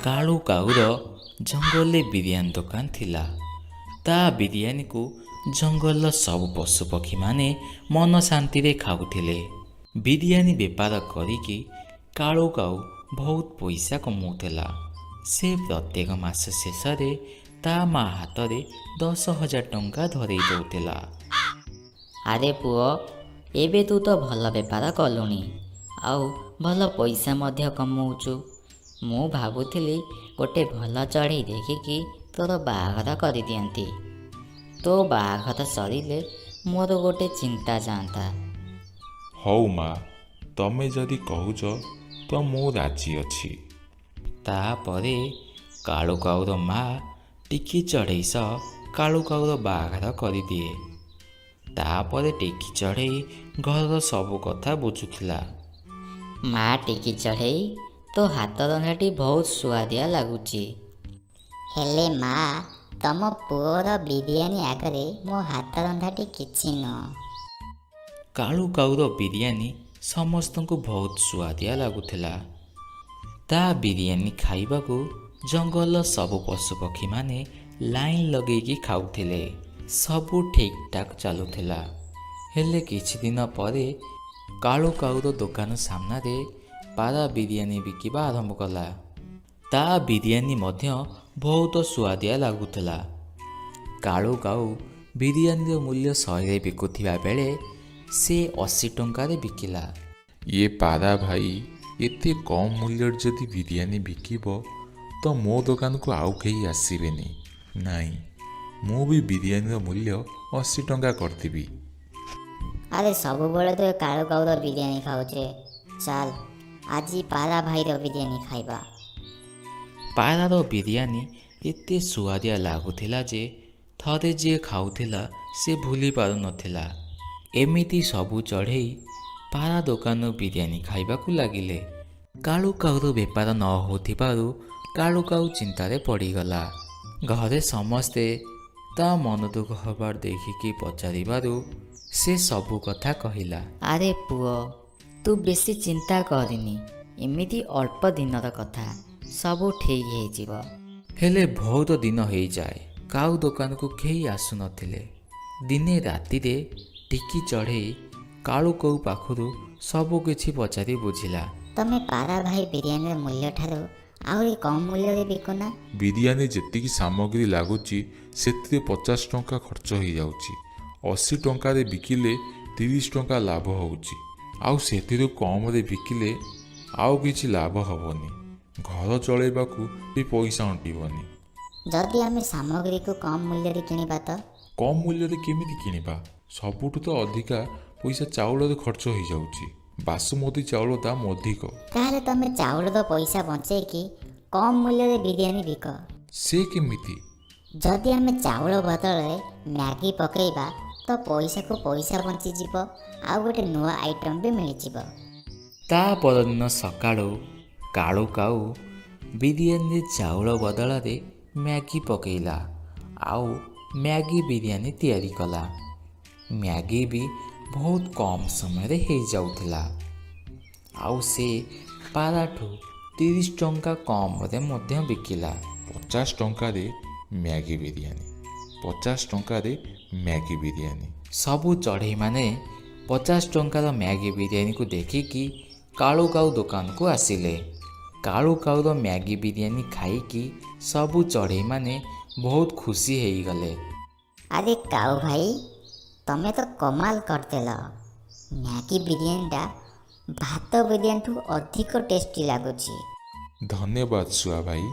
କାଳୁ କାଉର ଜଙ୍ଗଲରେ ବିରିୟାନୀ ଦୋକାନ ଥିଲା। ତା ବିରିୟାନୀକୁ ଜଙ୍ଗଲର ସବୁ ପଶୁପକ୍ଷୀମାନେ ମନ ଶାନ୍ତିରେ ଖାଉଥିଲେ। ବିରିୟାନୀ ବେପାର କରିକି କାଳୁ କାଉ ବହୁତ ପଇସା କମାଉଥିଲା। ସେ ପ୍ରତ୍ୟେକ ମାସ ଶେଷରେ ତା ମା ହାତରେ 10,000 ଟଙ୍କା ଧରେଇ ଦେଉଥିଲା। ଆରେ ପୁଅ, ଏବେ ତୁ ତ ଭଲ ବେପାର କଲୁଣି, ଆଉ ଭଲ ପଇସା ମଧ୍ୟ କମାଉଛୁ। ମୁଁ ଭାବୁଥିଲି ଗୋଟେ ଭଲ ଚଢ଼େଇ ଦେଖିକି ତୋର ବାହାଘର କରିଦିଅନ୍ତି। ତୋ ବାହାଘର ସରିଲେ ମୋର ଗୋଟେ ଚିନ୍ତା ଯାଆନ୍ତା। ହଉ ମା, ତମେ ଯଦି କହୁଛ ତ ମୁଁ ରାଜି ଅଛି। ତାପରେ କାଳୁ କାଉର ମା ଟିକି ଚଢ଼େଇ ସହ କାଳୁ କାଉର ବାହାଘର କରିଦିଏ। ତାପରେ ଟିକି ଚଢ଼େଇ ଘରର ସବୁ କଥା ବୁଝୁଥିଲା। ମା ଟିକି ଚଢ଼େଇ, ତୋ ହାତ ରନ୍ଧାଟି ବହୁତ ସୁଆଦିଆ ଲାଗୁଛି। ହେଲେ ମା, ତମ ପୁଅର ବିରିୟାନୀ ଆଗରେ ମୋ ହାତ ରନ୍ଧାଟି କିଛି ନୁହଁ। କାଳୁ କାଉର ବିରିୟାନୀ ସମସ୍ତଙ୍କୁ ବହୁତ ସୁଆଦିଆ ଲାଗୁଥିଲା। ତା ବିରିୟାନୀ ଖାଇବାକୁ ଜଙ୍ଗଲର ସବୁ ପଶୁପକ୍ଷୀମାନେ ଲାଇନ୍ ଲଗେଇକି ଖାଉଥିଲେ। ସବୁ ଠିକ୍ ଠାକ୍ ଚାଲୁଥିଲା। ହେଲେ କିଛି ଦିନ ପରେ କାଳୁ କାଉର ଦୋକାନ ସାମ୍ନାରେ ପାରା ବିରିୟାନୀ ବିକିବା ଆରମ୍ଭ କଲା। ତା ବିରିୟାନୀ ମଧ୍ୟ ବହୁତ ସୁଆଦିଆ ଲାଗୁଥିଲା। କାଳୁ କାଉ ବିରିୟାନୀର ମୂଲ୍ୟ 100ରେ ବିକୁଥିବା ବେଳେ ସେ 80 ଟଙ୍କାରେ ବିକିଲା। ଇଏ ପାରା ଭାଇ ଏତେ କମ୍ ମୂଲ୍ୟରେ ଯଦି ବିରିୟାନୀ ବିକିବ ତ ମୋ ଦୋକାନକୁ ଆଉ କେହି ଆସିବେନି। ନାଇଁ, ମୁଁ ବି ବିରିୟାନୀର ମୂଲ୍ୟ 80 ଟଙ୍କା କରିଦେବି। ଆରେ ସବୁବେଳେ ତ କାଳୁ କାଉର ବିରିୟାନୀ ଖାଉଛେ, ଚାଲ ଆଜି ପାରା ଭାଇର ବିରିୟାନୀ ଖାଇବା। ପାରାର ବିରିୟାନୀ ଏତେ ସୁଆଦିଆ ଲାଗୁଥିଲା ଯେ ଥରେ ଯିଏ ଖାଉଥିଲା ସେ ଭୁଲି ପାରୁନଥିଲା। ଏମିତି ସବୁ ଚଢ଼େଇ ପାରା ଦୋକାନରୁ ବିରିୟାନୀ ଖାଇବାକୁ ଲାଗିଲେ। କାଳୁ କାଉର ବେପାର ନ ହେଉଥିବାରୁ କାଳୁ କାଉ ଚିନ୍ତାରେ ପଡ଼ିଗଲା। ଘରେ ସମସ୍ତେ ତା ମନ ଦୁଃଖ ହେବାର ଦେଖିକି ପଚାରିବାରୁ ସେ ସବୁ କଥା କହିଲା। ଆରେ ପୁଅ, ତୁ ବେଶୀ ଚିନ୍ତା କରିନି। ଏମିତି ଅଳ୍ପ ଦିନର କଥା, ସବୁ ଠିକ୍ ହେଇଯିବ। ହେଲେ ବହୁତ ଦିନ ହେଇଯାଏ, କାଉ ଦୋକାନକୁ କେହି ଆସୁନଥିଲେ। ଦିନେ ରାତିରେ ଟିକି ଚଢ଼େଇ କାଳୁ କାଉ ପାଖରୁ ସବୁ କିଛି ପଚାରି ବୁଝିଲା। ତମେ ପାରା ଭାଇ ବିରିୟାନୀର ମୂଲ୍ୟ ଠାରୁ ଆହୁରି କମ୍ ମୂଲ୍ୟରେ ବିକୁନା? ବିରିୟାନୀ ଯେତିକି ସାମଗ୍ରୀ ଲାଗୁଛି ସେଥିରେ 50 ଟଙ୍କା ଖର୍ଚ୍ଚ ହେଇଯାଉଛି। 80 ଟଙ୍କାରେ ବିକିଲେ 30 ଟଙ୍କା ଲାଭ ହେଉଛି। ଆଉ ସେଥିରୁ କମ୍ରେ ବିକିଲେ ଆଉ କିଛି ଲାଭ ହେବନି। ଘର ଚଳାଇବାକୁ ବି ପଇସା ଅଣ୍ଟିବନି। ଯଦି ଆମେ ସାମଗ୍ରୀକୁ କମ୍ ମୂଲ୍ୟରେ କିଣିବା ତ? କମ୍ ମୂଲ୍ୟରେ କେମିତି କିଣିବା? ସବୁଠୁ ତ ଅଧିକା ପଇସା ଚାଉଳରେ ଖର୍ଚ୍ଚ ହେଇଯାଉଛି। ବାସୁମତୀ ଚାଉଳ ଦାମ ଅଧିକ। ତାହେଲେ ତମେ ଚାଉଳର ପଇସା ବଞ୍ଚେଇକି କମ୍ ମୂଲ୍ୟରେ ବିରିୟାନୀ ବିକ। ସେ କେମିତି? ଯଦି ଆମେ ଚାଉଳ ବଦଳରେ ମ୍ୟାଗି ପକେଇବା ତ ପଇସାକୁ ପଇସା ବଞ୍ଚିଯିବ, ଆଉ ଗୋଟେ ନୂଆ ଆଇଟମ୍ ବି ମିଳିଯିବ। ତା ପରଦିନ ସକାଳୁ କାଳୁ କାଉ ବିରିୟାନୀରେ ଚାଉଳ ବଦଳରେ ମ୍ୟାଗି ପକେଇଲା ଆଉ ମ୍ୟାଗି ବିରିୟାନୀ ତିଆରି କଲା। ମ୍ୟାଗି ବି ବହୁତ କମ୍ ସମୟରେ ହେଇଯାଉଥିଲା। ଆଉ ସେ ପାରାଠୁ 30 ଟଙ୍କା କମ୍ରେ ମଧ୍ୟ ବିକିଲା। 50 ଟଙ୍କାରେ ମ୍ୟାଗି ବିରିୟାନୀ, 50 ଟଙ୍କାରେ ମ୍ୟାଗି ବିରିୟାନୀ। ସବୁ ଚଢ଼େଇମାନେ 50 ଟଙ୍କାର ମ୍ୟାଗି ବିରିୟାନୀକୁ ଦେଖିକି କାଳୁ କାଉ ଦୋକାନକୁ ଆସିଲେ। କାଳୁ କାଉର ମ୍ୟାଗି ବିରିୟାନୀ ଖାଇକି ସବୁ ଚଢ଼େଇମାନେ ବହୁତ ଖୁସି ହେଇଗଲେ। ଆରେ କାଉ ଭାଇ, ତମେ ତ କମାଲ କରିଦେଲ। ମ୍ୟାଗି ବିରିୟାନୀଟା ଭାତ ବିରିୟାନୀଠୁ ଅଧିକ ଟେଷ୍ଟି ଲାଗୁଛି। ଧନ୍ୟବାଦ ଶୁଆ ଭାଇ।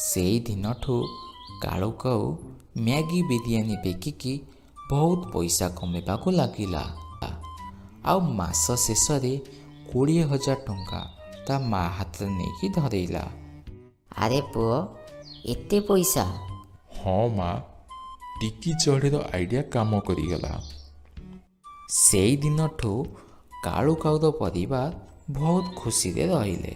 ସେଇ ଦିନଠୁ କାଳୁ କାଉ ମ୍ୟାଗି ବିରିୟାନୀ ବିକିକି ବହୁତ ପଇସା କମେଇବାକୁ ଲାଗିଲା। ଆଉ ମାସ ଶେଷରେ 20,000 ଟଙ୍କା ତା ମା ହାତରେ ନେଇକି ଧରେଇଲା। ଆରେ ପୁଅ, ଏତେ ପଇସା? ହଁ ମା, ଟିକି ଚଢ଼େଇର ଆଇଡ଼ିଆ କାମ କରିଗଲା। ସେଇ ଦିନଠୁ କାଳୁ କାଉର ପରିବାର ବହୁତ ଖୁସିରେ ରହିଲେ।